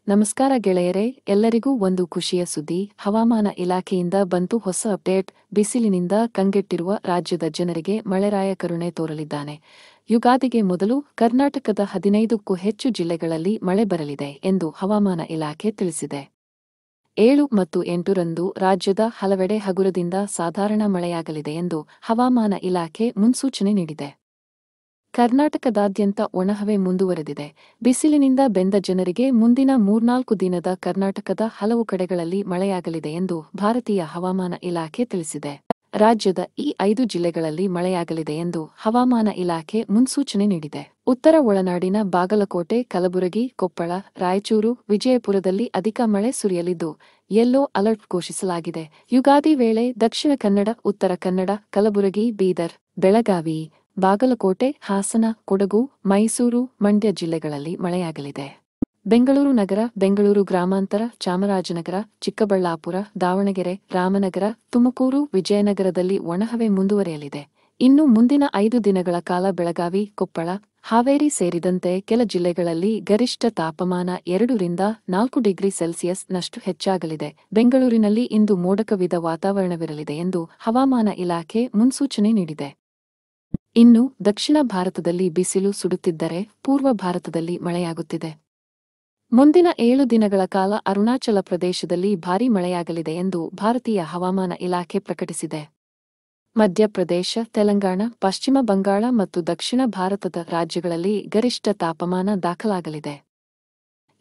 ನಮಸ್ಕಾರ ಗೆಳೆಯರೇ, ಎಲ್ಲರಿಗೂ ಒಂದು ಖುಷಿಯ ಸುದ್ದಿ. ಹವಾಮಾನ ಇಲಾಖೆಯಿಂದ ಬಂತು ಹೊಸ ಅಪ್ಡೇಟ್. ಬಿಸಿಲಿನಿಂದ ಕಂಗೆಟ್ಟಿರುವ ರಾಜ್ಯದ ಜನರಿಗೆ ಮಳೆರಾಯ ಕರುಣೆ ತೋರಲಿದ್ದಾನೆ. ಯುಗಾದಿಗೆ ಮೊದಲು ಕರ್ನಾಟಕದ 15ಕ್ಕೂ ಹೆಚ್ಚು ಜಿಲ್ಲೆಗಳಲ್ಲಿ ಮಳೆ ಬರಲಿದೆ ಎಂದು ಹವಾಮಾನ ಇಲಾಖೆ ತಿಳಿಸಿದೆ. 7 ಮತ್ತು 8 ರಂದು ರಾಜ್ಯದ ಹಲವೆಡೆ ಹಗುರದಿಂದ ಸಾಧಾರಣ ಮಳೆಯಾಗಲಿದೆ ಎಂದು ಹವಾಮಾನ ಇಲಾಖೆ ಮುನ್ಸೂಚನೆ ನೀಡಿದೆ. ಕರ್ನಾಟಕದಾದ್ಯಂತ ಒಣಹವೆ ಮುಂದುವರೆದಿದೆ. ಬಿಸಿಲಿನಿಂದ ಬೆಂದ ಜನರಿಗೆ ಮುಂದಿನ 3-4 ದಿನದ ಕರ್ನಾಟಕದ ಹಲವು ಕಡೆಗಳಲ್ಲಿ ಮಳೆಯಾಗಲಿದೆ ಎಂದು ಭಾರತೀಯ ಹವಾಮಾನ ಇಲಾಖೆ ತಿಳಿಸಿದೆ. ರಾಜ್ಯದ ಈ 5 ಜಿಲ್ಲೆಗಳಲ್ಲಿ ಮಳೆಯಾಗಲಿದೆ ಎಂದು ಹವಾಮಾನ ಇಲಾಖೆ ಮುನ್ಸೂಚನೆ ನೀಡಿದೆ. ಉತ್ತರ ಒಳನಾಡಿನ ಬಾಗಲಕೋಟೆ, ಕಲಬುರಗಿ, ಕೊಪ್ಪಳ, ರಾಯಚೂರು, ವಿಜಯಪುರದಲ್ಲಿ ಅಧಿಕ ಮಳೆ ಸುರಿಯಲಿದ್ದು ಯೆಲ್ಲೋ ಅಲರ್ಟ್ ಘೋಷಿಸಲಾಗಿದೆ. ಯುಗಾದಿ ವೇಳೆ ದಕ್ಷಿಣ ಕನ್ನಡ, ಉತ್ತರ ಕನ್ನಡ, ಕಲಬುರಗಿ, ಬೀದರ್, ಬೆಳಗಾವಿ, ಬಾಗಲಕೋಟೆ, ಹಾಸನ, ಕೊಡಗು, ಮೈಸೂರು, ಮಂಡ್ಯ ಜಿಲ್ಲೆಗಳಲ್ಲಿ ಮಳೆಯಾಗಲಿದೆ. ಬೆಂಗಳೂರು ನಗರ, ಬೆಂಗಳೂರು ಗ್ರಾಮಾಂತರ, ಚಾಮರಾಜನಗರ, ಚಿಕ್ಕಬಳ್ಳಾಪುರ, ದಾವಣಗೆರೆ, ರಾಮನಗರ, ತುಮಕೂರು, ವಿಜಯನಗರದಲ್ಲಿ ಒಣಹವೆ ಮುಂದುವರೆಯಲಿದೆ. ಇನ್ನು ಮುಂದಿನ 5 ದಿನಗಳ ಕಾಲ ಬೆಳಗಾವಿ, ಕೊಪ್ಪಳ, ಹಾವೇರಿ ಸೇರಿದಂತೆ ಕೆಲ ಜಿಲ್ಲೆಗಳಲ್ಲಿ ಗರಿಷ್ಠ ತಾಪಮಾನ 2 ರಿಂದ 4 ಡಿಗ್ರಿ ಸೆಲ್ಸಿಯಸ್ ನಷ್ಟು ಹೆಚ್ಚಾಗಲಿದೆ. ಬೆಂಗಳೂರಿನಲ್ಲಿ ಇಂದು ಮೋಡ ಕವಿದ ವಾತಾವರಣವಿರಲಿದೆ ಎಂದು ಹವಾಮಾನ ಇಲಾಖೆ ಮುನ್ಸೂಚನೆ ನೀಡಿದೆ. ಇನ್ನು ದಕ್ಷಿಣ ಭಾರತದಲ್ಲಿ ಬಿಸಿಲು ಸುಡುತ್ತಿದ್ದರೆ ಪೂರ್ವ ಭಾರತದಲ್ಲಿ ಮಳೆಯಾಗುತ್ತಿದೆ. ಮುಂದಿನ 7 ದಿನಗಳ ಕಾಲ ಅರುಣಾಚಲ ಪ್ರದೇಶದಲ್ಲಿ ಭಾರೀ ಮಳೆಯಾಗಲಿದೆ ಎಂದು ಭಾರತೀಯ ಹವಾಮಾನ ಇಲಾಖೆ ಪ್ರಕಟಿಸಿದೆ. ಮಧ್ಯಪ್ರದೇಶ, ತೆಲಂಗಾಣ, ಪಶ್ಚಿಮ ಬಂಗಾಳ ಮತ್ತು ದಕ್ಷಿಣ ಭಾರತದ ರಾಜ್ಯಗಳಲ್ಲಿ ಗರಿಷ್ಠ ತಾಪಮಾನ ದಾಖಲಾಗಲಿದೆ.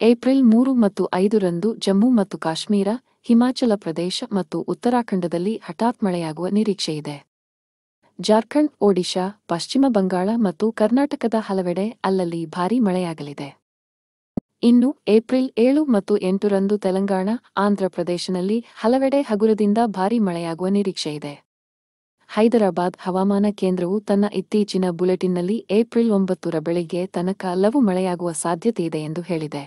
ಏಪ್ರಿಲ್ 3 ಮತ್ತು 5 ರಂದು ಜಮ್ಮು ಮತ್ತು ಕಾಶ್ಮೀರ, ಹಿಮಾಚಲ ಪ್ರದೇಶ ಮತ್ತು ಉತ್ತರಾಖಂಡದಲ್ಲಿ ಹಠಾತ್ ಮಳೆಯಾಗುವ ನಿರೀಕ್ಷೆಯಿದೆ. ಜಾರ್ಖಂಡ್, ಒಡಿಶಾ, ಪಶ್ಚಿಮ ಬಂಗಾಳ ಮತ್ತು ಕರ್ನಾಟಕದ ಹಲವೆಡೆ ಅಲ್ಲಲ್ಲಿ ಭಾರೀ ಮಳೆಯಾಗಲಿದೆ. ಇನ್ನು ಏಪ್ರಿಲ್ 7 ಮತ್ತು 8 ರಂದು ತೆಲಂಗಾಣ, ಆಂಧ್ರ ಪ್ರದೇಶನಲ್ಲಿ ಹಲವೆಡೆ ಹಗುರದಿಂದ ಭಾರೀ ಮಳೆಯಾಗುವ ನಿರೀಕ್ಷೆಯಿದೆ. ಹೈದರಾಬಾದ್ ಹವಾಮಾನ ಕೇಂದ್ರವು ತನ್ನ ಇತ್ತೀಚಿನ ಬುಲೆಟಿನ್ನಲ್ಲಿ ಏಪ್ರಿಲ್ 9 ರ ಬೆಳಿಗ್ಗೆ ತನಕ ಲಘು ಮಳೆಯಾಗುವ ಸಾಧ್ಯತೆಯಿದೆ ಎಂದು ಹೇಳಿದೆ.